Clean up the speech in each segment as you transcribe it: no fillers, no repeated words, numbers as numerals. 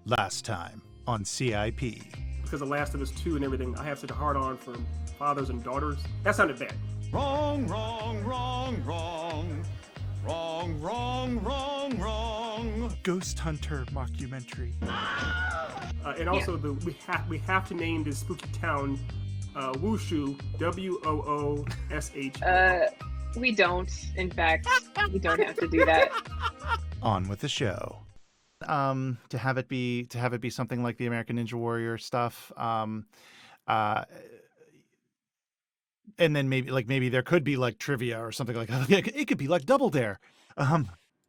Last time on CiP. Because The Last of Us 2 and everything, I have such a hard-on for fathers and daughters. That sounded bad. Wrong, wrong, wrong, wrong. Wrong, wrong, wrong, wrong. Ghost Hunter mockumentary. And also, we have to name this spooky town Wushu, Woosh. We don't. In fact, we don't have to do that. On with the show. To have it be something like the American Ninja Warrior stuff. And then maybe there could be like trivia or something like that. It could be like Double Dare.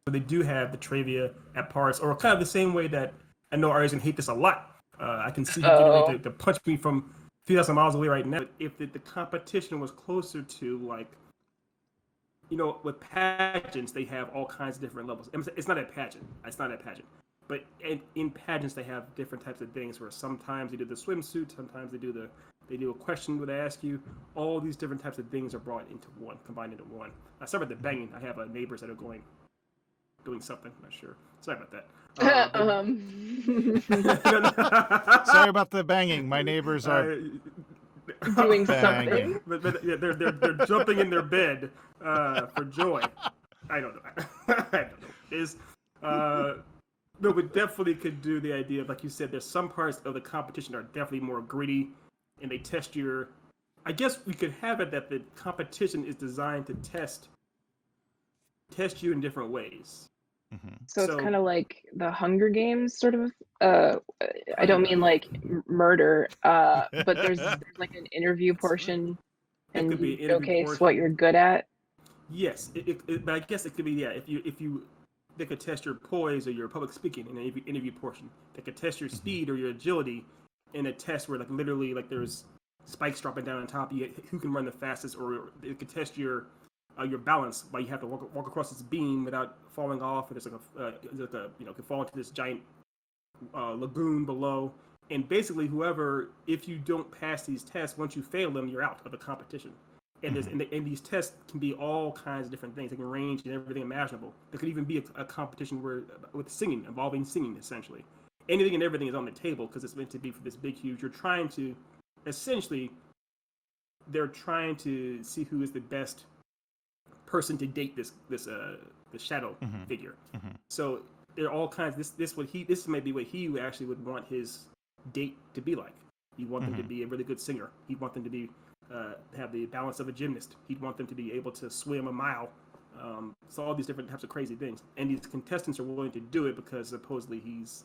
They do have the trivia at parts, or kind of the same way that I know Ari's gonna hate this a lot. I can see you getting ready to punch me from 3,000 miles away right now. If the competition was closer to, like, you know, with pageants, they have all kinds of different levels. It's not a pageant. But in pageants, they have different types of things where sometimes they do the swimsuit, sometimes they do a question where they ask you. All these different types of things are brought into one, combined into one. Sorry about the banging. I have neighbors that are doing something. I'm not sure. Sorry about that. Sorry about the banging. My neighbors are doing banging. something. But yeah, they're jumping in their bed for joy. I don't know. No, but definitely could do the idea of, like you said, there's some parts of the competition that are definitely more gritty, and they test your. I guess we could have it that the competition is designed to test you in different ways. Mm-hmm. So it's kind of like the Hunger Games, sort of. I don't mean like murder, but there's like an interview portion, and you showcase what you're good at. Yes, but I guess it could be if you they could test your poise or your public speaking in an interview portion. They could test your speed or your agility in a test where, like, literally, like, there's spikes dropping down on top of you, who can run the fastest, or it could test your balance, while you have to walk across this beam without falling off, and there's could fall into this giant lagoon below. And basically, if you don't pass these tests, once you fail them, you're out of the competition. And these tests can be all kinds of different things. They can range in everything imaginable. There could even be a competition with singing, involving singing, essentially. Anything and everything is on the table because it's meant to be for this big, huge. They're trying to see who is the best person to date this shadow figure. Mm-hmm. So there are all kinds. This might be what he actually would want his date to be like. He'd want them to be a really good singer. He'd want them to be have the balance of a gymnast. He'd want them to be able to swim a mile. So all these different types of crazy things. And these contestants are willing to do it because supposedly he's,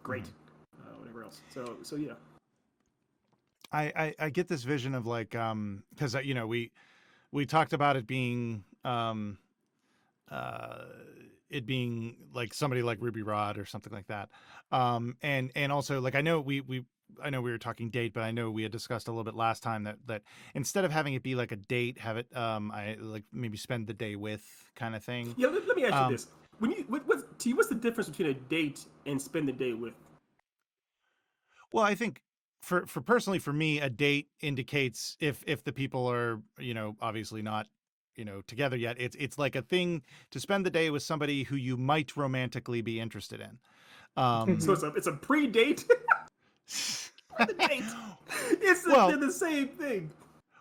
great, whatever else. So yeah. I get this vision of, like, because we talked about it being like somebody like Ruby Rod or something like that. And also, like, I know we were talking date, but I know we had discussed a little bit last time that instead of having it be like a date, have it I like maybe spend the day with kind of thing. Yeah, let me ask you this: what's the difference between a date and spend the day with? Well, I think for personally, for me, a date indicates if the people are, obviously not, together yet. It's like a thing to spend the day with somebody who you might romantically be interested in. So it's a pre-date. They're the same thing.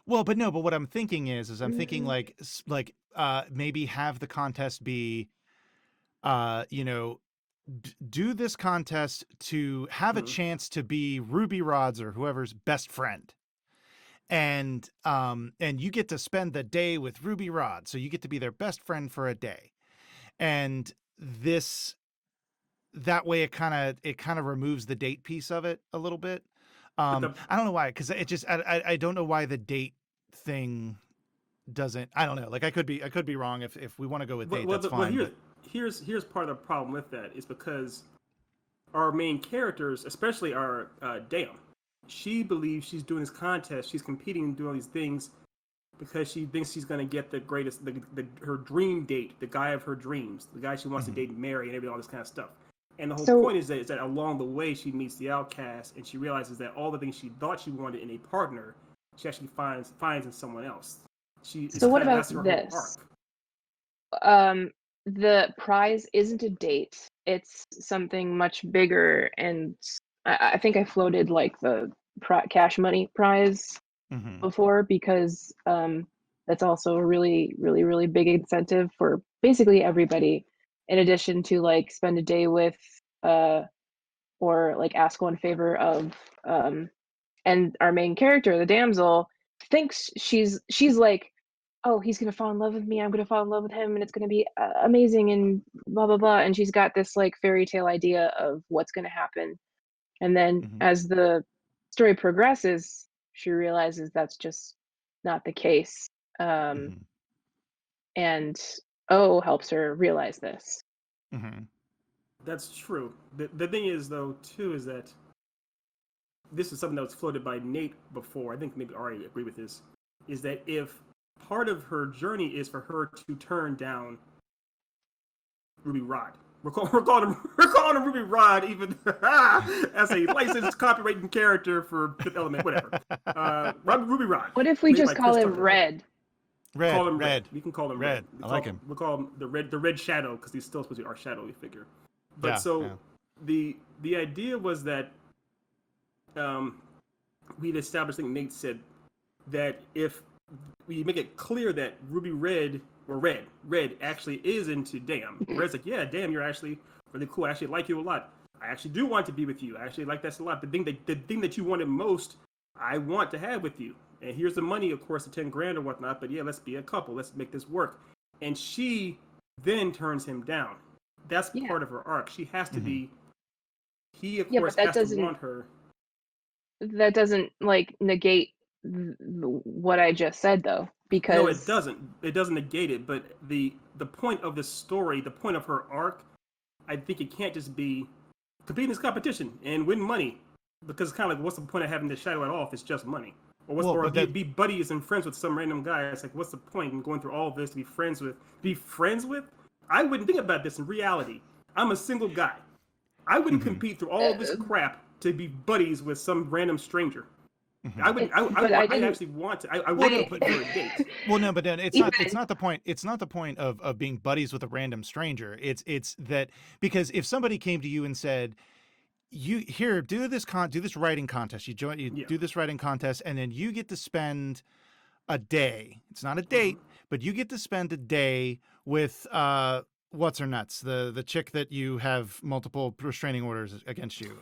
Well, but what I'm thinking is I'm thinking like maybe have the contest be, do this contest to have a chance to be Ruby Rod's or whoever's best friend. And you get to spend the day with Ruby Rod. So you get to be their best friend for a day. And that way it kind of removes the date piece of it a little bit. I don't know why, because it just I don't know why the date thing doesn't. I don't know. Like, I could be wrong. If we want to go with date, that's fine. Well, here's part of the problem with that is because our main characters, especially our Dam, she believes she's doing this contest. She's competing and doing all these things because she thinks she's going to get the greatest, her dream date, the guy of her dreams, the guy she wants to date and marry, and everything, all this kind of stuff. And the whole point is that along the way she meets the outcast, and she realizes that all the things she thought she wanted in a partner, she actually finds in someone else. So what about this? The prize isn't a date. it's something much bigger, and I think I floated like the cash money prize before, because that's also a really, really, really big incentive for basically everybody, in addition to like spend a day with or like ask one favor of and our main character, the damsel, thinks she's like, oh, he's gonna fall in love with me, I'm gonna fall in love with him, and it's gonna be amazing and blah blah blah, and she's got this like fairy tale idea of what's gonna happen, and then as the story progresses, she realizes that's just not the case, and O helps her realize this. That's true. The thing is, though, too, is that this is something that was floated by Nate before. I think maybe Ari agreed with this. Is that if part of her journey is for her to turn down Ruby Rod, we're calling him Ruby Rod, even as a licensed copywriting character for Fifth Element, whatever. Ruby Rod. What if we just call him Red? Call him Red. We can call him Red. I like him. We'll call him the Red Shadow, because he's still supposed to be our shadowy figure. But the idea was that we'd established, I think Nate said, that if we make it clear that Ruby Red actually is into Dam. Red's like, yeah, Dam, you're actually really cool. I actually like you a lot. I actually do want to be with you. I actually like that a lot. The thing that you wanted most, I want to have with you. And here's the money, of course, the 10 grand or whatnot. But yeah, let's be a couple. Let's make this work. And she then turns him down. That's part of her arc. She has to be. He, of course, has to want her. That doesn't like negate what I just said, though, because no, it doesn't. It doesn't negate it. But the point of the story, the point of her arc, I think it can't just be compete in this competition and win money, because it's kind of like, what's the point of having to shadow it off? It's just money. Or be buddies and friends with some random guy. It's like, what's the point in going through all of this to be friends with? I wouldn't think about this in reality. I'm a single guy. I wouldn't compete through all this crap to be buddies with some random stranger. I actually want to. I wouldn't put her a date. Well, no, but then it's not the point. It's not the point of being buddies with a random stranger. It's that, because if somebody came to you and said, you here, do this writing contest. You do this writing contest, and then you get to spend a day. It's not a date, but you get to spend a day with what's her nuts, the chick that you have multiple restraining orders against you.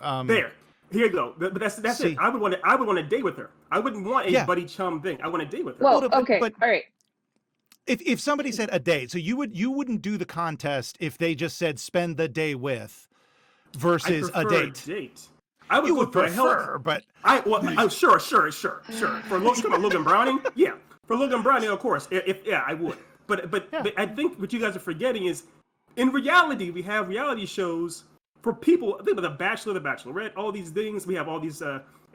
Here you go. But that's it. I would want a date with her. I wouldn't want a buddy chum thing. I want a date with her. Well, okay, all right. If somebody said a date, so you wouldn't do the contest if they just said spend the day with versus a date. I would look for a hell, but sure. For Logan Browning, yeah. For Logan Browning, of course. I would. But I think what you guys are forgetting is, in reality, we have reality shows for people. Think about The Bachelor, The Bachelorette, all these things. We have all these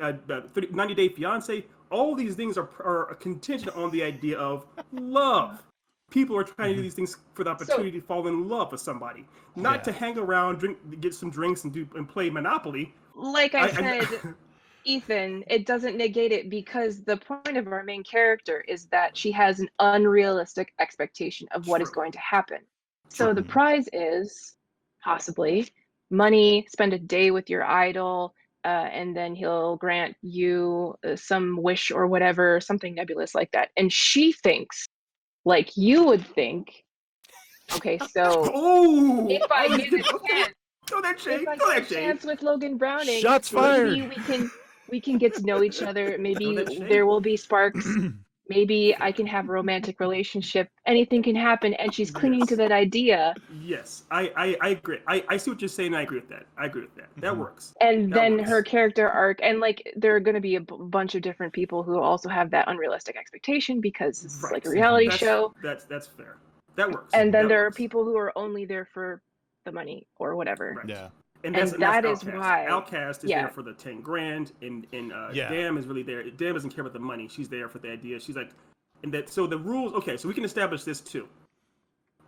90 Day Fiance. All these things are contingent on the idea of love. People are trying to do these things for the opportunity to fall in love with somebody, not to hang around, get some drinks, and play Monopoly. Like I said, Ethan, it doesn't negate it, because the point of our main character is that she has an unrealistic expectation of what is going to happen. So the prize is possibly money, spend a day with your idol, and then he'll grant you some wish or whatever, something nebulous like that. And she thinks, like you would think, okay, so if I get a chance with Logan Browning, shots fired. Maybe we can get to know each other. Maybe there will be sparks. Maybe I can have a romantic relationship. Anything can happen, and she's clinging to that idea. Yes, I agree. I see what you're saying. I agree with that. That works. And then her character arc, and like there are going to be a bunch of different people who also have that unrealistic expectation, because it's like a reality show. That's fair. That works. And then there are people who are only there for the money or whatever. Right. Yeah. And that is why Outcast is there for the 10 grand, and Dam is really there. Dam doesn't care about the money. She's there for the idea. She's like, and that, so the rules. Okay, so we can establish this too.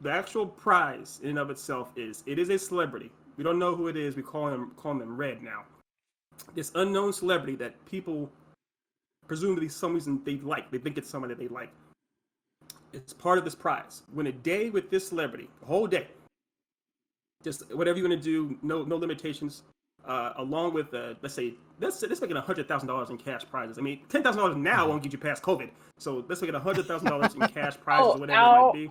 The actual prize in and of itself is a celebrity. We don't know who it is. We call them Red now. This unknown celebrity that people presumably some reason they like. They think it's someone that they like. It's part of this prize. Win a day with this celebrity, a whole day. Just whatever you want to do, no limitations. Along with let's make it $100,000 in cash prizes. I mean, $10,000 now won't get you past COVID. So let's make it $100,000 in cash prizes, whatever it might be.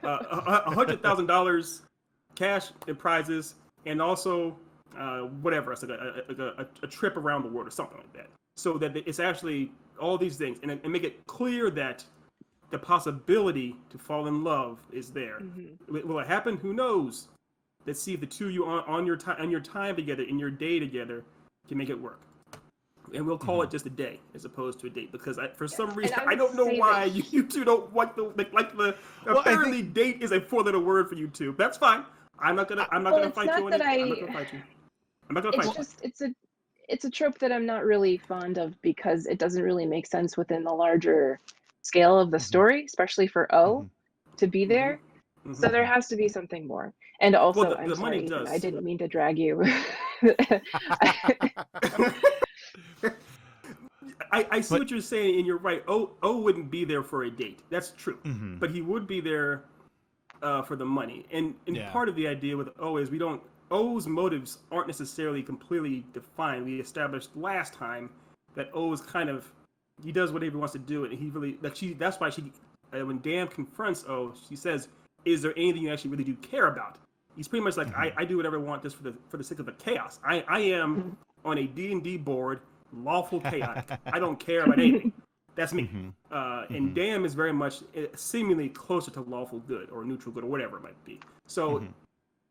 $100,000 cash in prizes, and also whatever, it's like a trip around the world or something like that. So that it's actually all these things, and make it clear that the possibility to fall in love is there. Will it happen? Who knows? Let's see if the two of you on your time together, in your day together, can make it work. And we'll call it just a day as opposed to a date, because for some reason I don't know why you two don't like the apparently date is a 4-letter word for you two. That's fine. I'm not gonna fight you on it. I'm not gonna fight you. I'm not gonna fight you. It's a trope that I'm not really fond of, because it doesn't really make sense within the larger scale of the story, especially for O to be there. So there has to be something more. And also, I'm sorry, Ethan, I didn't mean to drag you. I see what you're saying, and you're right. O wouldn't be there for a date. That's true. But he would be there for the money. And part of the idea with O is O's motives aren't necessarily completely defined. We established last time that O is kind of, he does whatever he wants to do, and he really, that's why when Dan confronts O, she says, is there anything you actually really do care about? He's pretty much like, I do whatever I want just for the sake of the chaos. I am on a D&D board, lawful chaotic. I don't care about anything. That's me. And Dan is very much seemingly closer to lawful good or neutral good or whatever it might be. So,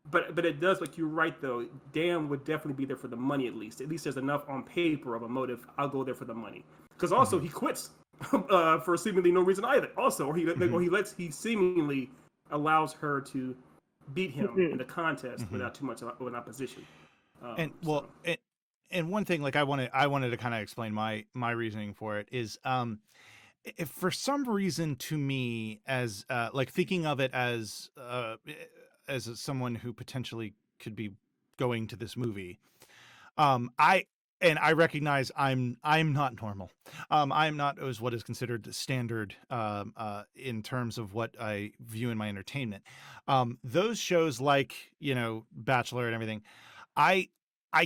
but it does, like, you're right though. Dan would definitely be there for the money at least. At least there's enough on paper of a motive. I'll go there for the money. Because also he quits for seemingly no reason either. Also, or he seemingly allows her to beat him in the contest without too much of an opposition. And one thing, like, I wanted to kind of explain my reasoning for it is, if for some reason to me, as like thinking of it as someone who potentially could be going to this movie, I recognize I'm not normal. I'm not as what is considered standard in terms of what I view in my entertainment. Those shows like, Bachelor and everything, I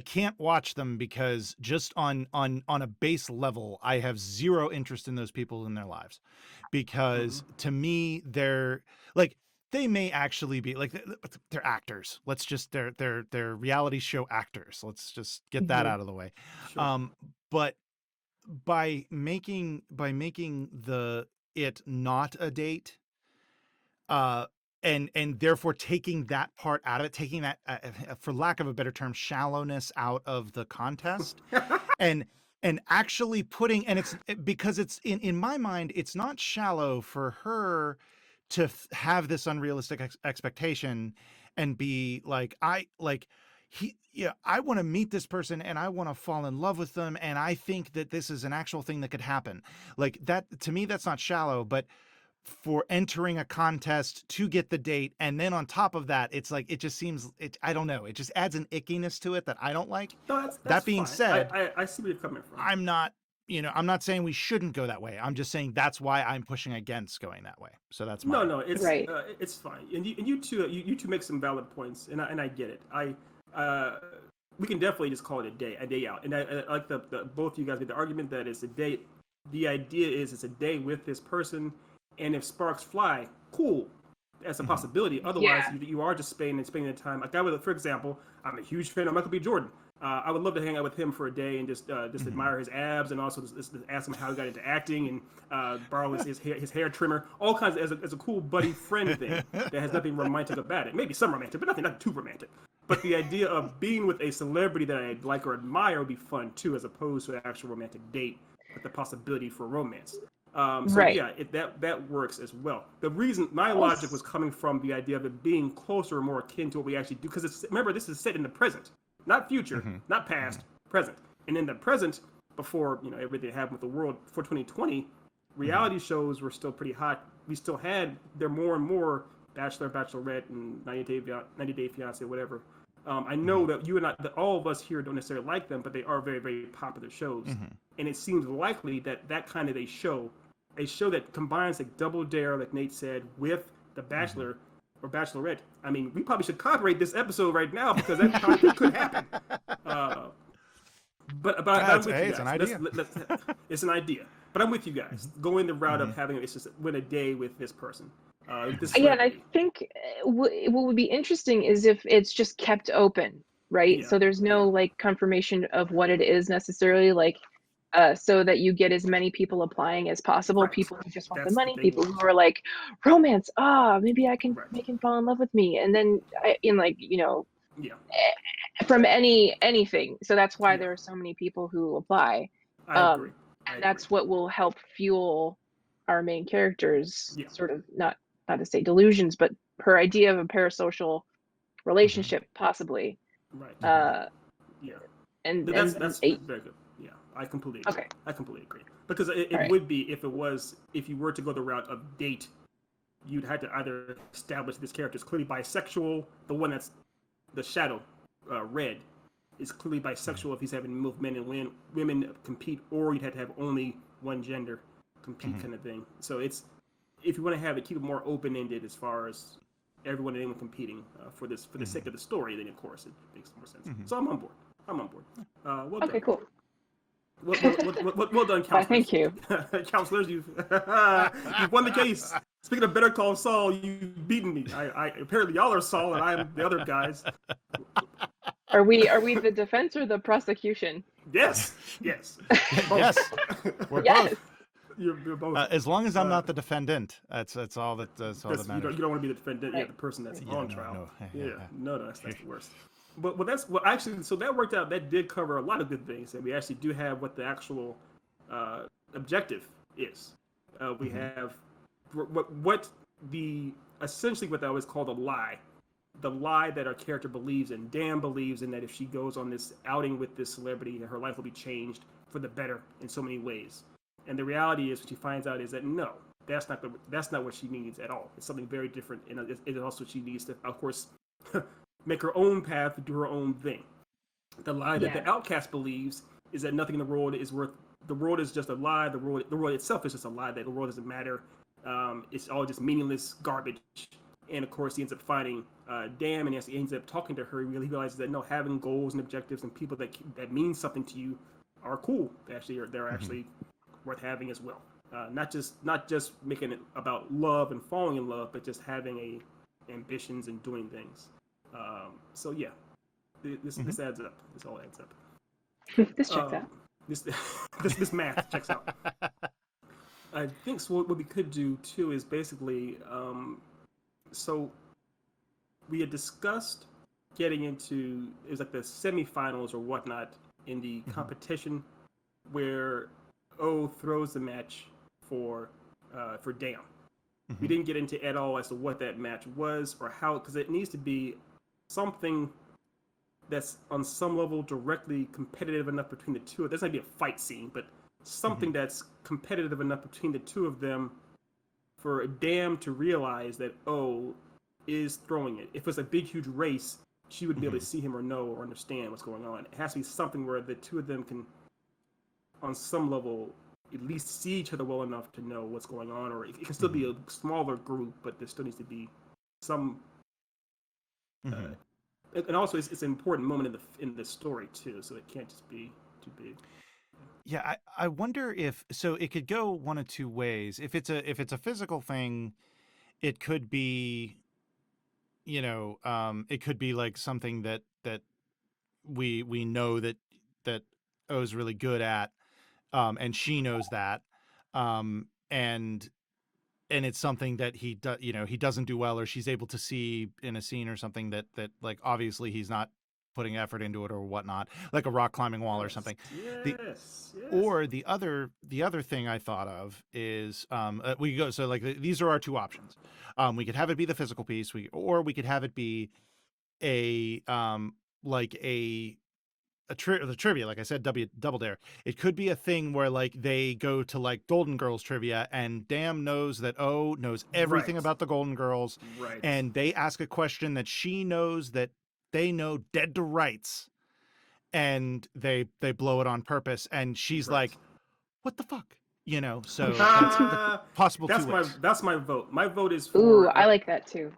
can't watch them because just on a base level, I have zero interest in those people in their lives, because to me, they're like, they may actually be like, they're actors. Let's just, they're reality show actors. Let's just get that out of the way. Sure. But by making it not a date, and therefore taking that part out of it, taking that, for lack of a better term, shallowness out of the contest, and actually putting, and it's because it's in my mind, it's not shallow for her to have this unrealistic expectation and be like, I want to meet this person and I want to fall in love with them, and I think that this is an actual thing that could happen. Like that, to me, that's not shallow. But for entering a contest to get the date, and then on top of that, it's like, it just seems, I don't know, it just adds an ickiness to it that I don't like. No, that's that being fine. said, I see where you're coming from. I'm not saying we shouldn't go that way. I'm just saying that's why I'm pushing against going that way. So that's my it's right. It's fine. And you two make some valid points, and I get it. We can definitely just call it a day out. And I like the both of you guys made the argument that it's a date. The idea is it's a day with this person, and if sparks fly, cool. That's a possibility. Otherwise, you are just spending the time. Like for example, I'm a huge fan of Michael B. Jordan. I would love to hang out with him for a day and just admire his abs, and also just ask him how he got into acting, and borrow his hair trimmer, all kinds of, as a cool buddy friend thing that has nothing romantic about it. Maybe some romantic, but not too romantic. But the idea of being with a celebrity that I like or admire would be fun too, as opposed to an actual romantic date with the possibility for romance. Right. Yeah, that works as well. The reason my logic was coming from the idea of it being closer or more akin to what we actually do, because remember, this is set in the present. Not future, not past, present. And in the present, before everything happened with the world, for 2020, reality shows were still pretty hot. We still had more and more Bachelor, Bachelorette, and 90 Day Fiancé, whatever. I know that you and I, that all of us here don't necessarily like them, but they are very, very popular shows. And it seems likely that kind of a show that combines like Double Dare, like Nate said, with The Bachelor, or Bachelorette. I mean, we probably should copyright this episode right now because that probably could happen. But I'm with you guys. It's an idea. It's an idea. But I'm with you guys. Going the route of having it's just win a day with this person. Yeah, and I think what would be interesting is if it's just kept open, right? Yeah. So there's no like confirmation of what it is necessarily, like so that you get as many people applying as possible. Right. People who just want That's the money, the people thing. who are like romance. Maybe I can Right. make him fall in love with me, and then in like Yeah. from anything. So that's why there are so many people who apply. I agree. And that's what will help fuel our main characters, sort of not to say delusions, but her idea of a parasocial relationship, possibly. Right. Yeah. And that's very good. Yeah, I completely agree. Okay. I completely agree. Because it Right. would be if you were to go the route of date, you'd have to either establish this character is clearly bisexual. The one that's the shadow, Red, is clearly bisexual if he's having both men and women compete, or you'd have to have only one gender compete, kind of thing. So it's, if you want to have it, keep it more open ended as far as everyone and anyone competing for the sake of the story, then of course it makes more sense. So I'm on board. Well okay, done. cool. Well done, counselors. Thank you. Counselors, you've won the case. Speaking of Better Call Saul, you've beaten me. I apparently y'all are Saul and I'm the other guys. Are we the defense or the prosecution? Yes. Yes. We're Yes. both. You're both. As long as I'm not the defendant, that's all that matters. You don't want to be the defendant, Right. the person that's Yeah, on no, trial. no. No, that's the worst. But that's what actually. So that worked out. That did cover a lot of good things, and we actually do have what the actual objective is. We have what the essentially what that was called a lie. The lie that our character believes in. Dan believes in that if she goes on this outing with this celebrity, her life will be changed for the better in so many ways. And the reality is, what she finds out is that no, that's not what she needs at all. It's something very different, and it is also she needs to, of course, make her own path, do her own thing. The lie that the outcast believes is that nothing in the world is worth. The world is just a lie. The world itself is just a lie. That the world doesn't matter. It's all just meaningless garbage. And of course, he ends up finding Dan, and as he ends up talking to her, he really realizes that no, having goals and objectives and people that mean something to you are cool. They're actually worth having as well. Not just making it about love and falling in love, but just having ambitions and doing things. So yeah, this adds up. This all adds up. This checks out. This math checks out. I think so. What we could do too is basically, so we had discussed getting into, it was like the semifinals or whatnot in the competition where O throws the match for Dan. We didn't get into at all as to what that match was or how, because it needs to be something that's on some level directly competitive enough between the two. There's not be a fight scene, but something that's competitive enough between the two of them for Dan to realize that O is throwing it. If it's a big, huge race, she would be able to see him or know or understand what's going on. It has to be something where the two of them can, on some level, at least see each other well enough to know what's going on, or it can still be a smaller group, but there still needs to be some. And also, it's an important moment in the story too, so it can't just be too big. Yeah, I wonder if so it could go one of two ways. If it's a physical thing, it could be, it could be like something that we know that O's really good at, and she knows that, and it's something that he doesn't do well, or she's able to see in a scene or something that like obviously he's not putting effort into it or whatnot, like a rock climbing wall or something. Yes. Or the other thing I thought of is we go, so like these are our two options. We could have it be the physical piece, or we could have it be a the trivia, like I said, Double Dare. It could be a thing where like they go to like Golden Girls trivia, and Dam knows that O knows everything about the Golden Girls, and they ask a question that she knows that they know dead to rights, and they blow it on purpose, and she's like, "What the fuck?" So that's possible. That's my vote. My vote is for. Ooh, I like that too.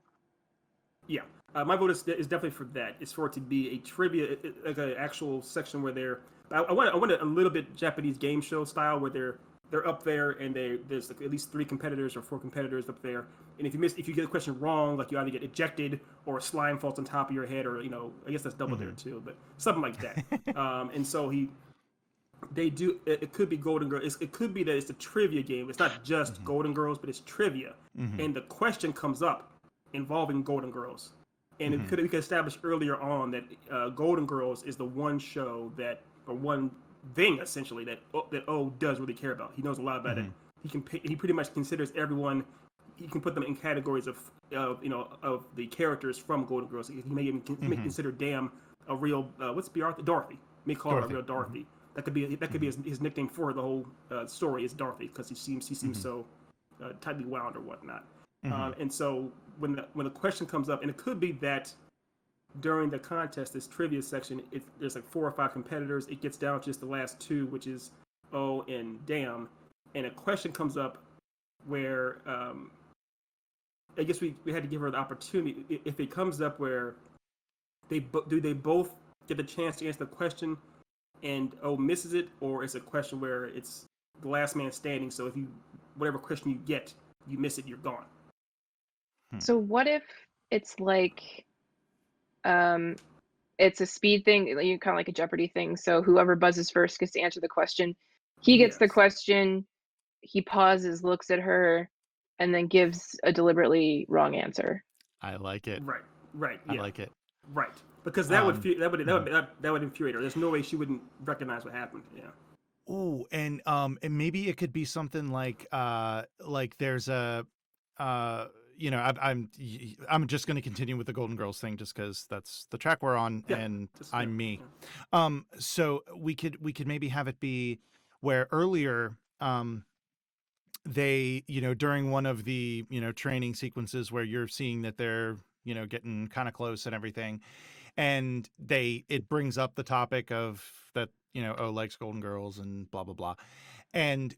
Yeah, my vote is definitely for that. It's for it to be a trivia, like an actual section where they're. I want a little bit Japanese game show style where they're up there and there's like at least 3 competitors or 4 competitors up there. And if you get a question wrong, like you either get ejected or slime falls on top of your head, or I guess that's double there too, but something like that. And so they do. It could be Golden Girls. It could be that it's a trivia game. It's not just Golden Girls, but it's trivia. And the question comes up involving Golden Girls, and we could establish earlier on that Golden Girls is the one show or one thing essentially that O does really care about. He knows a lot about it. He pretty much considers everyone. He can put them in categories of the characters from Golden Girls. He may even consider Damn a real what's Dorothy. May call her a real Dorothy. That could be his nickname for the whole story is Dorothy, because he seems so tightly wound or whatnot. And so when the question comes up, and it could be that during the contest, this trivia section, there's like 4 or 5 competitors. It gets down to just the last 2, which is O and Damn, and a question comes up where I guess we had to give her the opportunity. If it comes up where they both get the chance to answer the question, and O misses it, or it's a question where it's the last man standing. So if whatever question you get, you miss it, you're gone. So what if it's like, it's a speed thing, you kind of like a Jeopardy thing. So whoever buzzes first gets to answer the question. He gets the question. He pauses, looks at her, and then gives a deliberately wrong answer. I like it. Right. Yeah. I like it. Right. Because that would infuriate her. There's no way she wouldn't recognize what happened. Yeah. Ooh, and maybe it could be something like there's a I'm just going to continue with the Golden Girls thing just because that's the track we're on, and I'm me. Yeah. So we could maybe have it be where earlier they during one of the training sequences where you're seeing that they're getting kind of close and everything, and it brings up the topic of that O likes Golden Girls and blah blah blah, and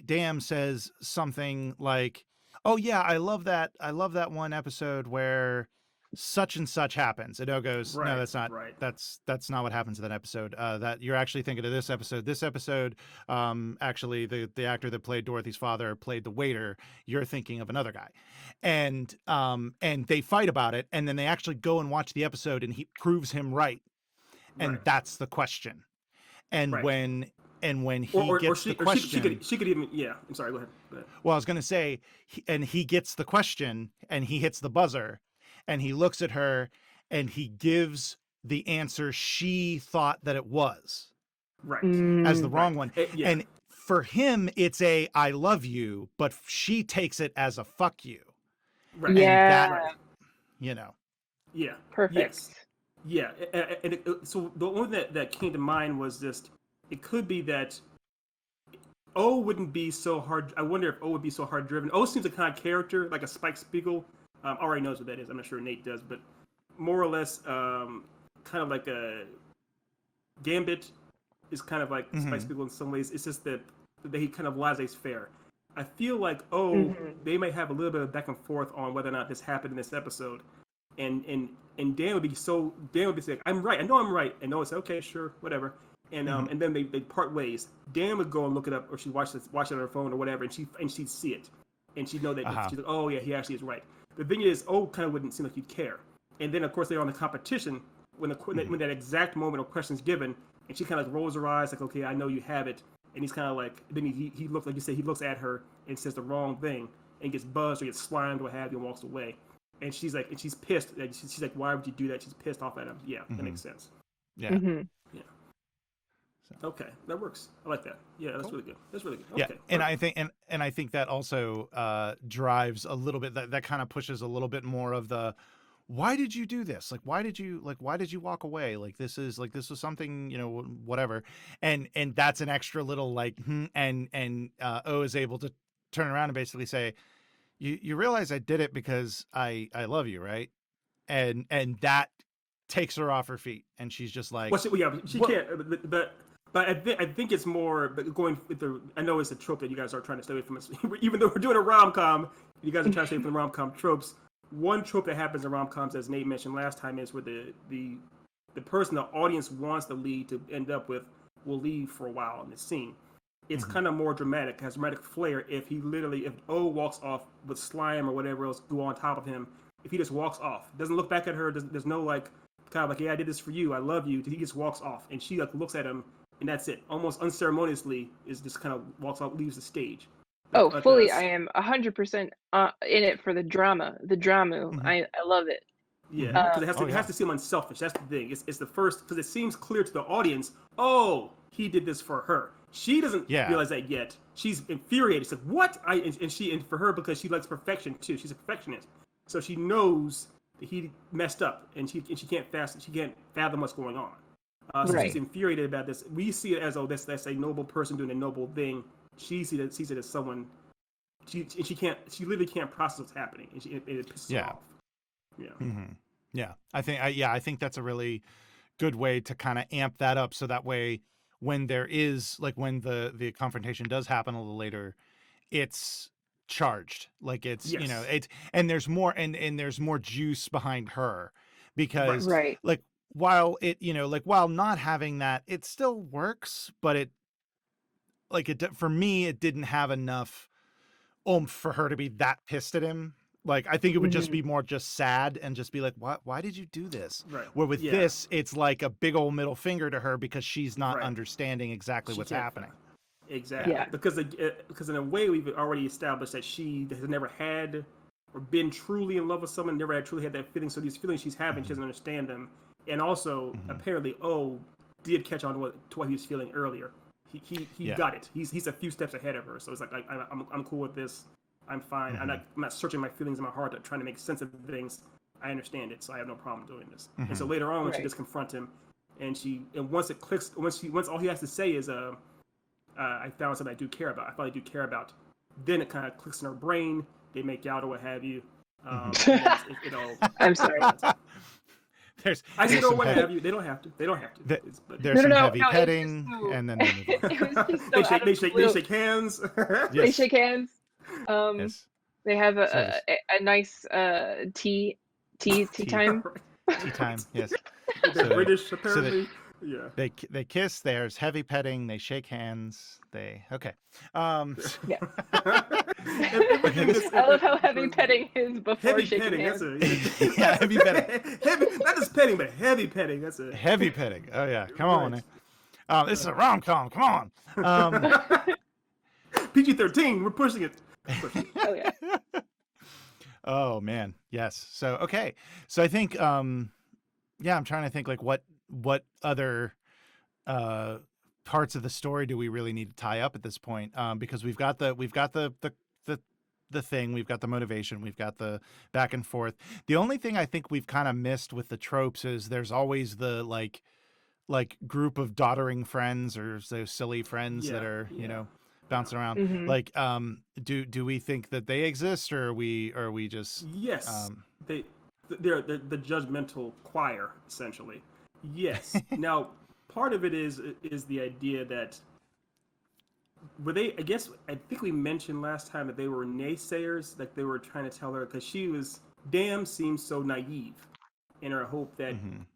Damn says something like, oh yeah, I love that one episode where such and such happens. And O goes, no, that's not right. That's not what happens in that episode. That you're actually thinking of this episode. This episode, actually the actor that played Dorothy's father played the waiter. You're thinking of another guy. And they fight about it, and then they actually go and watch the episode, and he proves him right. And that's the question. And when he gets the question, she could even, I'm sorry, go ahead. Well, I was going to say, he gets the question and he hits the buzzer and he looks at her and he gives the answer she thought that it was, as the wrong one. And for him, it's a I love you, but she takes it as a fuck you. Right. Yeah. Yeah. Perfect. Yes. Yeah. So the only that came to mind was just, it could be that O wouldn't be so hard. I wonder if O would be so hard driven. O seems a kind of character, like a Spike Spiegel. Already knows what that is. I'm not sure Nate does, but more or less, kind of like a Gambit is kind of like Spike Spiegel in some ways. It's just that he kind of laissez-faire. I feel like they might have a little bit of back and forth on whether or not this happened in this episode, and Dan would be saying, I'm right. I know I'm right. And O would say, okay, sure, whatever. And and then they part ways. Dan would go and look it up, or she'd watch it on her phone or whatever, and she'd see it, and she'd know that she's like, oh yeah, he actually is right. The thing is, kind of wouldn't seem like he'd care. And then of course they're on the competition when when that exact moment of question's given, and she kind of like rolls her eyes like, okay, I know you have it, and he's kind of like, then he looks, like you said, he looks at her and says the wrong thing and gets buzzed or gets slimed or what have you and walks away. And she's pissed. She's like, why would you do that? She's pissed off at him. Yeah, that makes sense. Yeah. Yeah. Okay, that works. I like that. Yeah, that's really good. That's really good. Yeah, Okay. and I think that also drives a little bit, that kind of pushes a little bit more of the, why did you do this? Like, why did you walk away? Like, this was something, whatever. And that's an extra little like, and O is able to turn around and basically say, you realize I did it because I love you, right? And that takes her off her feet, and she's just like, well, she can't, but I think it's more going with the. I know it's a trope that you guys are trying to stay away from. Even though we're doing a rom-com, you guys are trying to stay away from rom-com tropes. one trope that happens in rom-coms, as Nate mentioned last time, is where the person the audience wants the lead to end up with will leave for a while in the scene. It's kind of more dramatic, has dramatic flair if O walks off with slime or whatever else go on top of him. If he just walks off, doesn't look back at her, there's no like kind of like, yeah, I did this for you, I love you. He just walks off, and she like looks at him, and that's it. Almost unceremoniously, is just kind of walks off, leaves the stage. Oh, fully. I am 100% in it for the drama. The drama. I love it. Yeah, because it has to seem unselfish. That's the thing. It's the first, because it seems clear to the audience. Oh, he did this for her. She doesn't realize that yet. She's infuriated. She's like, "What?" And for her, because she likes perfection too. She's a perfectionist, so she knows that he messed up, and she can't fathom what's going on. So she's infuriated about this. We see it as, oh, that's a noble person doing a noble thing. She sees it as someone. She literally can't process what's happening, and it pisses her off. Yeah. I think that's a really good way to kind of amp that up, so that way when there is like when the confrontation does happen a little later, it's charged, like it's it's and there's more and there's more juice behind her, because like while it while not having that, it still works, but it for me it didn't have enough oomph for her to be that pissed at him. Like, I think it would just be more just sad and just be like, why did you do this? Right. Where with this, it's like a big old middle finger to her, because she's not understanding exactly what's happening. Exactly. Yeah. Because in a way, we've already established that she has never had or been truly in love with someone, never truly had that feeling. So these feelings she's having, she doesn't understand them. And also, apparently, did catch on to what he was feeling earlier. He got it. He's a few steps ahead of her. So it's like, I'm cool with this. I'm fine. I'm not searching my feelings in my heart, trying to make sense of things. I understand it, so I have no problem doing this. And so later on, when she does confront him, and once it clicks, once all he has to say is, I found something I do care about. I finally do care about. Then it kind of clicks in her brain. They make out or what have you. I'm sorry. I said, "Oh, what have you?" They don't have to. There's some heavy petting, and then they move on. They shake hands. They shake hands. They have a nice tea time. Tea time, yes. They're British, apparently. They kiss. There's heavy petting. They shake hands. Yeah. I love how heavy petting is before shaking hands. Heavy petting. Not just petting, but heavy petting. That's a heavy petting. Oh yeah, come on. This is a rom-com. Come on. PG-13. We're pushing it. Oh yeah. Oh man, yes. So okay, so I think I'm trying to think like what other parts of the story do we really need to tie up at this point, because we've got the thing, we've got the motivation, we've got the back and forth. The only thing I think we've kind of missed with the tropes is there's always the like group of doddering friends, or those silly friends that are bouncing around. Like, do we think that they exist, or are we just they're the judgmental choir, essentially. Yes. Now, part of it is the idea that I think we mentioned last time that they were naysayers, like they were trying to tell her, because seems so naive in her hope that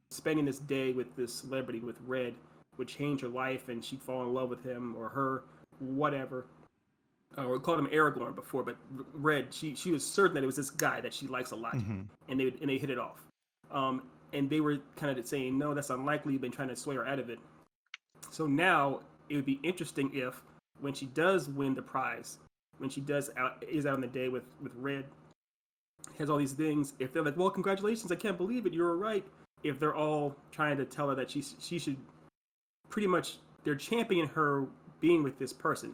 spending this day with this celebrity, with Red, would change her life and she'd fall in love with him or her, whatever. We called him Aragorn before, but Red, she was certain that it was this guy that she likes a lot, and they hit it off. And they were kind of saying, no, that's unlikely. You've been trying to sway her out of it. So now it would be interesting if, when she does win the prize, when she is out on the day with Red, has all these things, if they're like, well, congratulations, I can't believe it, you're right. If they're all trying to tell her that she should pretty much, they're championing her being with this person.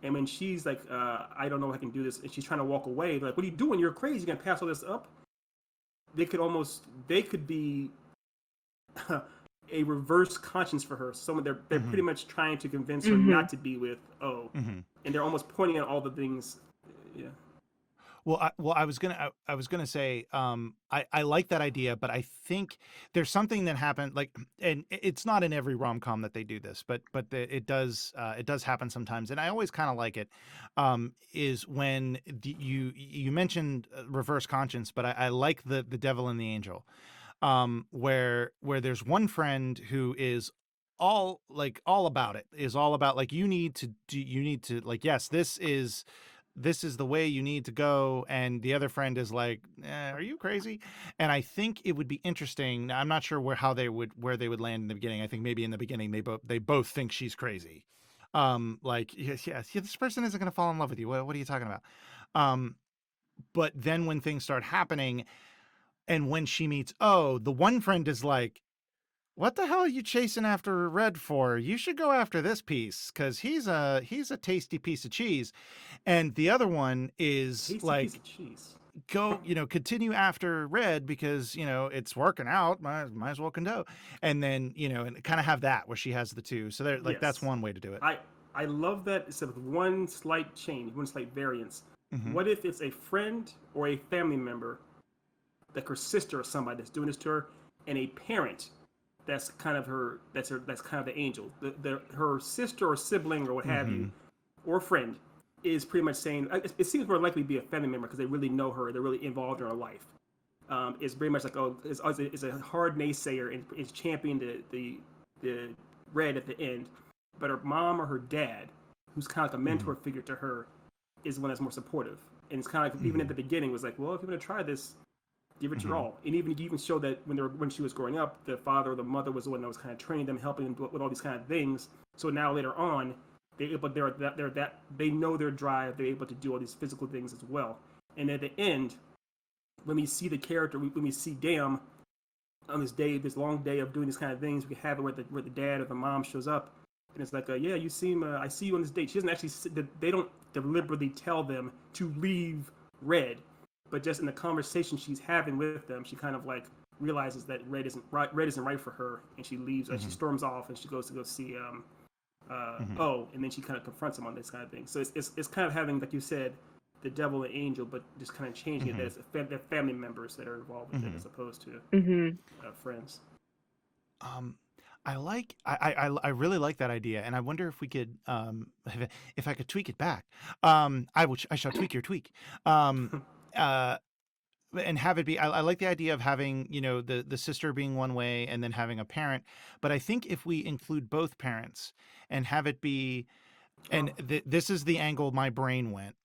And when she's like, I don't know if I can do this, and she's trying to walk away, they're like, what are you doing? You're crazy. You're going to pass all this up? They could be a reverse conscience for her. They're pretty much trying to convince her not to be with and they're almost pointing out all the things. I was gonna say, I like that idea, but I think there's something that happened, like, and it's not in every rom-com that they do this, but it does happen sometimes, and I always kind of like it. Is when you mentioned reverse conscience, but I like the devil and the angel, where there's one friend who is all about it, is all about like you need to do, you need to, like, yes, this is the way you need to go, and the other friend is like, are you crazy? And I think it would be interesting. Now, I'm not sure where they would land in the beginning. I think maybe in the beginning they both think she's crazy. Like, yeah, this person isn't going to fall in love with you. What are you talking about? But then when things start happening, and when she meets the one friend is like, what the hell are you chasing after Red for? You should go after this piece because he's a tasty piece of cheese. And the other one is Tasty like, piece of cheese. go, continue after Red because, it's working out. Might as well condone. And then, and kind of have that where she has the two. So they're like, that's one way to do it. I love that, except with one slight change, one slight variance. Mhm. What if it's a friend or a family member, like her sister or somebody that's doing this to her, and a parent that's kind of that's kind of the angel. Her sister or sibling or what have you, or friend, is pretty much saying, it seems more likely to be a family member because they really know her, they're really involved in her life. It's very much like, is a hard naysayer and is championing the Red at the end, but her mom or her dad, who's kind of like a mentor figure to her, is one that's more supportive. And it's kind of like, even at the beginning, was like, well, if you're going to try this, give it your all. And you even showed that when she was growing up, the father or the mother was the one that was kind of training them, helping them with all these kind of things. So now later on, they know their drive. They're able to do all these physical things as well. And at the end, when we see the character, when we see Dam on this long day of doing these kind of things, we have it where the dad or the mom shows up, and it's like, yeah, you seem, I see you on this date. She doesn't actually, they don't deliberately tell them to leave Red. But just in the conversation she's having with them, she kind of like realizes that Red isn't right for her, and she leaves. She storms off, and she goes to go see and then she kind of confronts him on this kind of thing. So it's kind of having, like you said, the devil and angel, but just kind of changing it that they're family members that are involved with it as opposed to friends. I really like that idea, and I wonder if we could, if I could tweak it back. I shall tweak your tweak. And have it be, I like the idea of having, the sister being one way and then having a parent. But I think if we include both parents and have it be, and this is the angle my brain went,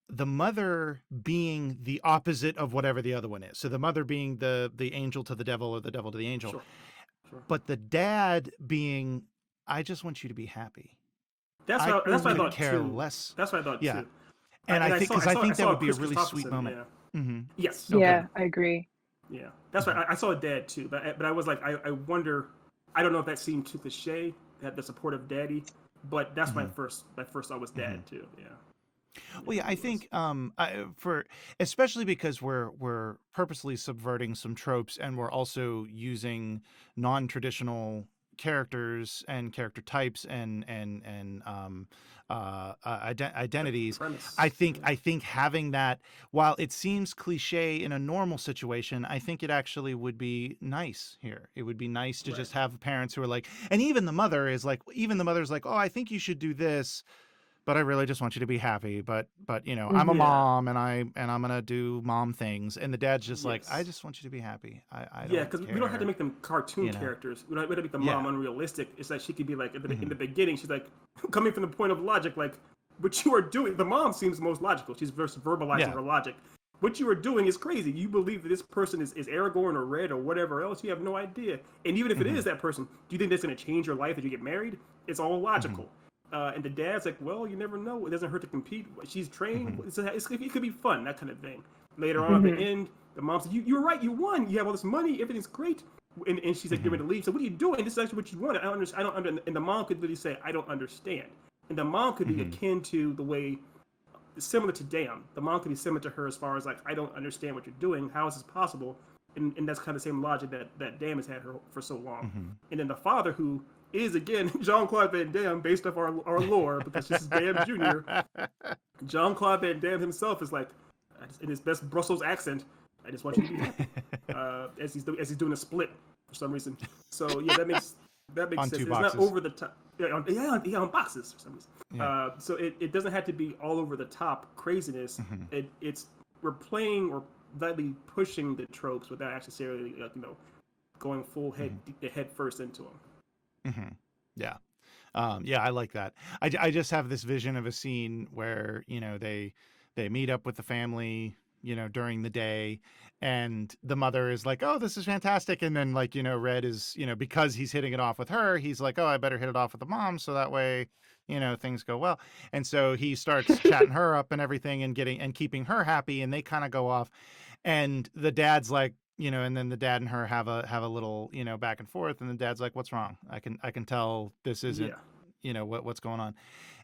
the mother being the opposite of whatever the other one is. So the mother being the angel to the devil or the devil to the angel. Sure. But the dad being, I just want you to be happy. That's what I thought care too. less. That's what I thought too. And I think that would be a really Christopherson, sweet moment. Yeah. Yes. Yeah, I agree. Yeah, that's right. I saw a dad too, but I was like, I wonder. I don't know if that seemed too cliche, that the supportive daddy, but that's my first thought was dad too. Yeah. Well, yeah, I think for especially because we're purposely subverting some tropes, and we're also using non-traditional characters and character types and identities. I think having that, while it seems cliche in a normal situation, I think it actually would be nice here. It would be nice to just have parents who are like, and even the mother's like, oh, I think you should do this, but I really just want you to be happy. But I'm a mom, and I'm gonna do mom things. And the dad's just like, I just want you to be happy. I don't because we don't have to make them cartoon characters. We don't have to make the mom unrealistic. It's like she could be like in the beginning, she's like coming from the point of logic, like what you are doing. The mom seems most logical. She's verbalizing her logic. What you are doing is crazy. You believe that this person is Aragorn or Red or whatever else. You have no idea. And even if it is that person, do you think that's going to change your life if you get married? It's all logical. And the dad's like, well, you never know. It doesn't hurt to compete. She's trained. It could be fun, that kind of thing. Later on at the end, the mom said, you were right. You won. You have all this money. Everything's great. And she's like, you're ready to leave. So what are you doing? This is actually what you want. I don't understand. And the mom could really say, I don't understand. And the mom could be akin to the way, similar to Dam. The mom could be similar to her as far as like, I don't understand what you're doing. How is this possible? And that's kind of the same logic that Dam has had her for so long. And then the father, who is again Jean-Claude Van Damme, based off our lore, because this is Bam Jr. Jean-Claude Van Damme himself is like, in his best Brussels accent, I just want you to be happy. As he's doing a split for some reason. So yeah, that makes On sense. two It's boxes. not over the top. Yeah, on boxes for some reason. Yeah. So it doesn't have to be all over the top craziness. It's we're playing or lightly pushing the tropes without necessarily going full head first into them. Yeah. Yeah, I like that. I just have this vision of a scene where, they meet up with the family, during the day, and the mother is like, oh, this is fantastic. And then Red is, because he's hitting it off with her, he's like, oh, I better hit it off with the mom. So that way, things go well. And so he starts chatting her up and everything and keeping her happy. And they kind of go off, and the dad's like, and then the dad and her have a little, back and forth. And the dad's like, what's wrong? I can tell this isn't, what's going on.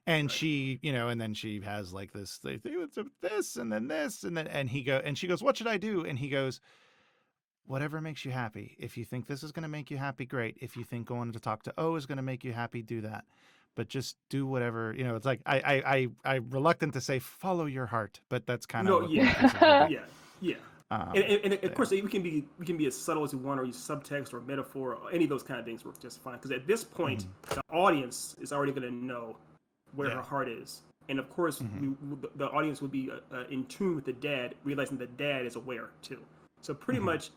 And she, and then she has like this and then this, and then, and she goes, what should I do? And he goes, whatever makes you happy. If you think this is going to make you happy, great. If you think going to talk to O is going to make you happy, do that. But just do whatever, it's like, I'm reluctant to say follow your heart, but that's kind of, yeah. And of course, we can be as subtle as we want, or use subtext or metaphor, or any of those kind of things work just fine. Because at this point, the audience is already going to know where her heart is, and of course, the audience would be in tune with the dad, realizing the dad is aware too. So pretty much,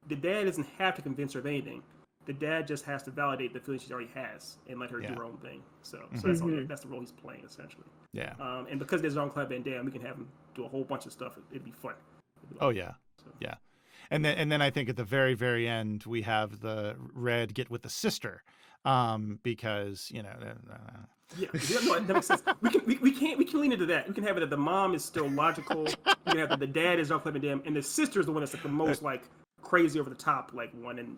the dad doesn't have to convince her of anything. The dad just has to validate the feelings she already has and let her do her own thing. So that's that's the role he's playing essentially. Yeah. And because there's Jean-Claude Van Damme, we can have him do a whole bunch of stuff. It'd be fun. Oh yeah. Yeah. And then I think at the very, very end, we have the Red get with the sister, because that makes sense. We can lean into that. We can have it that the mom is still logical. We can have that the dad is Jean-Claude Van Damme, and the sister is the one that's like the most like crazy over the top one, and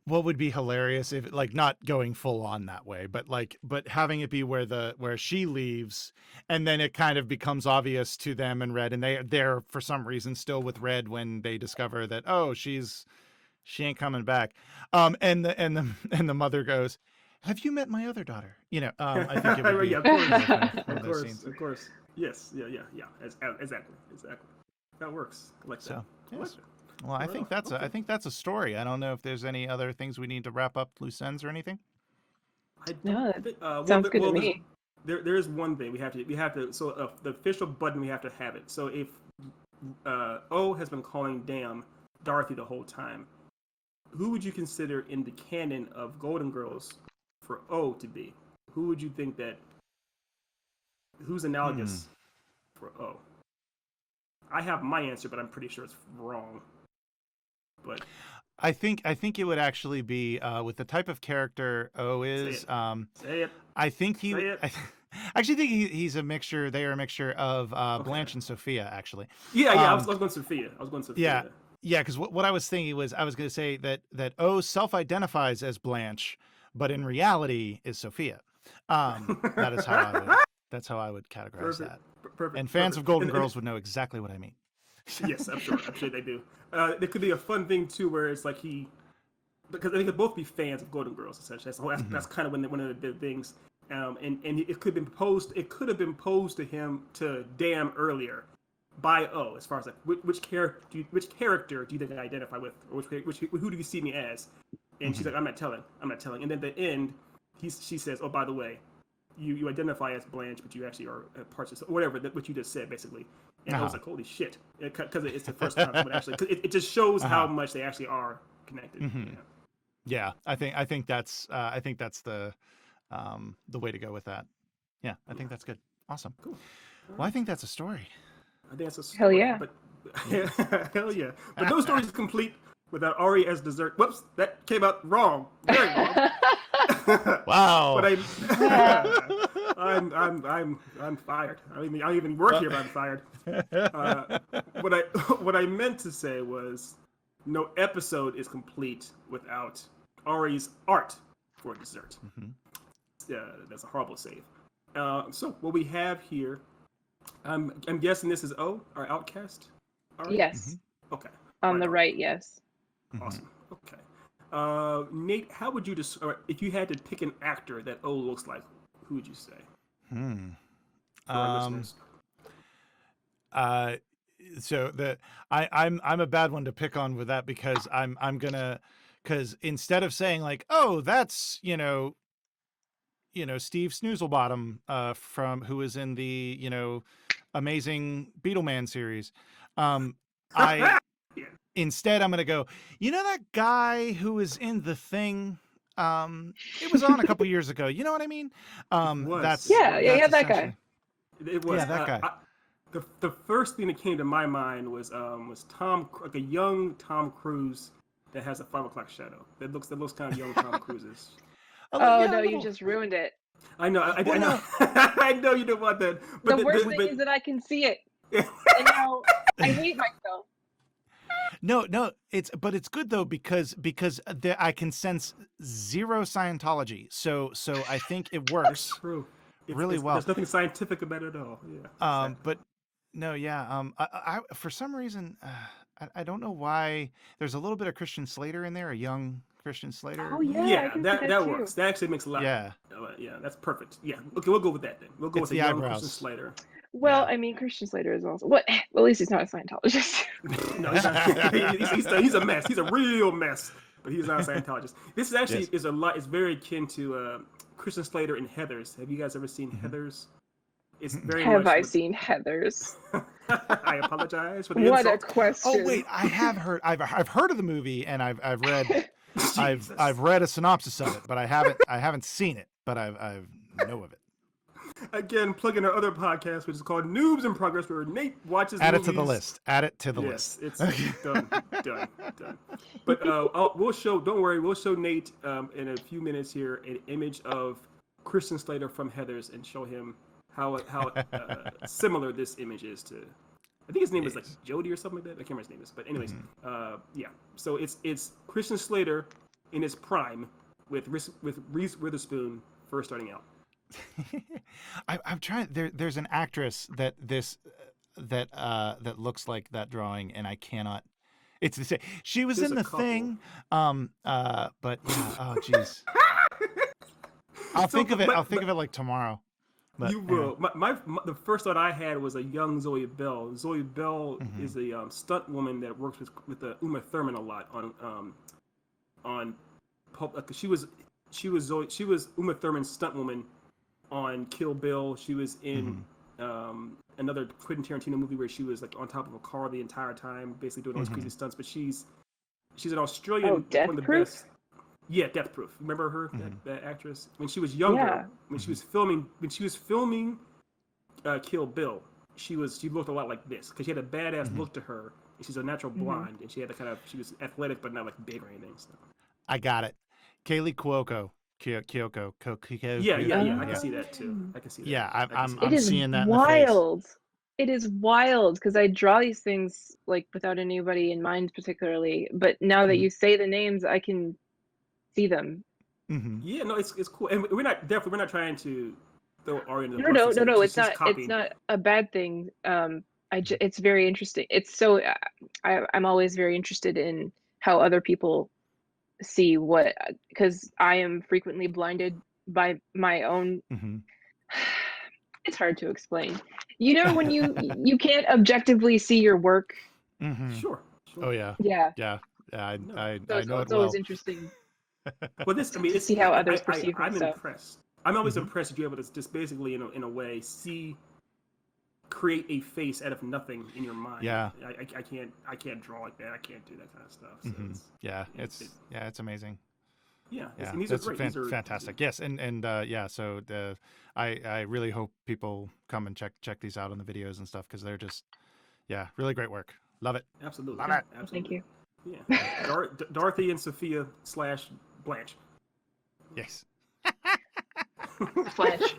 What would be hilarious if not going full on that way, but having it be where she leaves, and then it kind of becomes obvious to them and Red, and they're for some reason still with Red when they discover that, oh, she ain't coming back. And the mother goes, have you met my other daughter? I think it would be of course. Yes. Yeah. Exactly. That works. I like that. So, yes. Well, I think that's a story. I don't know if there's any other things we need to wrap up, loose ends or anything. Sounds good to me. There is one thing we have to. So the official button, we have to have it. So if O has been calling Damn Dorothy the whole time, who would you consider in the canon of Golden Girls for O to be? Who would you think who's analogous for O? I have my answer, but I'm pretty sure it's wrong. But I think it would actually be with the type of character O is. Say it. I think I actually think he's a mixture. They are a mixture of Blanche and Sophia, actually. Yeah. I was going Sophia. Yeah. Because what I was thinking was I was going to say that O self-identifies as Blanche, but in reality is Sophia. That's how I would categorize that. Perfect. And fans of Golden Girls would know exactly what I mean. Yes, I'm sure they do. There could be a fun thing too, where it's like because they could both be fans of Golden Girls, essentially. That's kind of one of the things. And it could have been posed. It could have been posed to Damn earlier by O, as far as which character do you think I identify with, or who do you see me as? And she's like, I'm not telling. And then at the end, she says, oh, by the way, you identify as Blanche, but you actually are parts of whatever what you just said, basically. And I was like, holy shit, because it's the first time someone actually. Cause it just shows how much they actually are connected. Yeah, I think that's the way to go with that. Yeah, I think that's good. Awesome. Cool. Well, I think that's a story. I think that's a story. Hell yeah. But hell yeah. But no story is complete without Ari as dessert. Whoops, that came out wrong. Very wrong. Wow. But I'm fired. I don't even work here, but I'm fired. What I meant to say was, no episode is complete without Ari's art for dessert. That's a horrible save. So what we have here, I'm guessing this is O, our outcast. Ari? Yes. Okay. On the right, yes. Awesome. Okay. Nate, how would you describe, if you had to pick an actor that O looks like, who would you say? For our listeners. so I'm a bad one to pick on with that because because instead of saying like, oh, that's Steve Snoozlebottom from who is in the amazing Beetleman series, I Yeah. instead I'm gonna go, that guy who was in The Thing, it was on a couple years ago, you know what I mean? That's Yeah, that's that guy. essentially It was. yeah, that guy. The first thing that came to my mind was like a young Tom Cruise that has a 5 o'clock shadow. That looks kind of young Tom Cruise's. Oh no, you just ruined it. I know. I Well, know. I know you don't want that. But The worst thing is that I can see it, and now I hate myself. No, it's good though because I can sense zero Scientology, so I think it works true. really well. There's nothing scientific about it at all. Yeah. Exactly. But no, yeah. I for some reason, I don't know why. There's a little bit of Christian Slater in there, a young Christian Slater. Oh yeah, I can see that too. works. That actually makes a lot. Yeah. Yeah, that's perfect. Yeah. Okay, we'll go with that then. We'll go It's with the the young eyebrows. Christian Slater. Well, Yeah. I mean, Christian Slater is also what? Well, at least he's not a Scientologist. No, he's not. He's a mess. He's a real mess. But he's not a Scientologist. This is actually Yes. is very akin to Christian Slater in Heathers. Have you guys ever seen Heathers? It's very Have much. I seen Heathers? I apologize for the What a insult. question! Oh wait, I have heard. I've heard of the movie and I've read. I've read a synopsis of it, but I haven't seen it, but I know of it. Again, plug in our other podcast, which is called Noobs in Progress, where Nate watches Add movies. it to the list. Add it to the list. Yes, it's done. But we'll show. Don't worry, we'll show Nate in a few minutes here an image of Christian Slater from Heathers and show him how similar this image is to. I think his name is like Jody or something like that. I can't remember his name is, but anyways, yeah. So it's Christian Slater in his prime with Reese Witherspoon first starting out. I'm trying. There's an actress that looks like that drawing, and I cannot. It's the same. She was There's in a The couple. Thing. But yeah. Oh jeez. I'll think of it like tomorrow. But, You will. My the first thought I had was a young Zoe Bell. Zoe Bell is a stunt woman that works with Uma Thurman a lot on she was Uma Thurman's stunt woman on Kill Bill. She was in another Quentin Tarantino movie where she was like on top of a car the entire time, basically doing all those crazy stunts. But she's an Australian, one of the best. Yeah, Death Proof. Remember her, that actress? When she was younger, when she was filming Kill Bill, she looked a lot like this because she had a badass look to her. And she's a natural blonde, and she had she was athletic but not like big or anything. So. I got it. Kaylee Cuoco. Kyoko. Yeah. I can see that too. I can see that. Yeah, I'm It seeing that. is wild. It is wild because I draw these things like without anybody in mind particularly, but now that you say the names, I can see them. Yeah, no, it's cool, and we're not trying to throw Ari into the bus. No. It's not a bad thing. It's very interesting. It's so I'm always very interested in how other people see what, because I am frequently blinded by my own. It's hard to explain. When you can't objectively see your work. Sure. Oh yeah. Yeah. I know So it well. it's always interesting. Well, to see how others perceive I'm stuff. impressed. I'm always impressed that you're able to just basically, in a way, create a face out of nothing in your mind. Yeah. I can't draw like that. I can't do that kind of stuff. So It's amazing. Yeah. Yeah, And these that's are great. These are fantastic. Yes, and so I really hope people come and check these out on the videos and stuff because they're just really great work. Love it. Absolutely. Love it. Absolutely. Thank you. Yeah. Dorothy and Sophia / Blanche. Yes. Flash.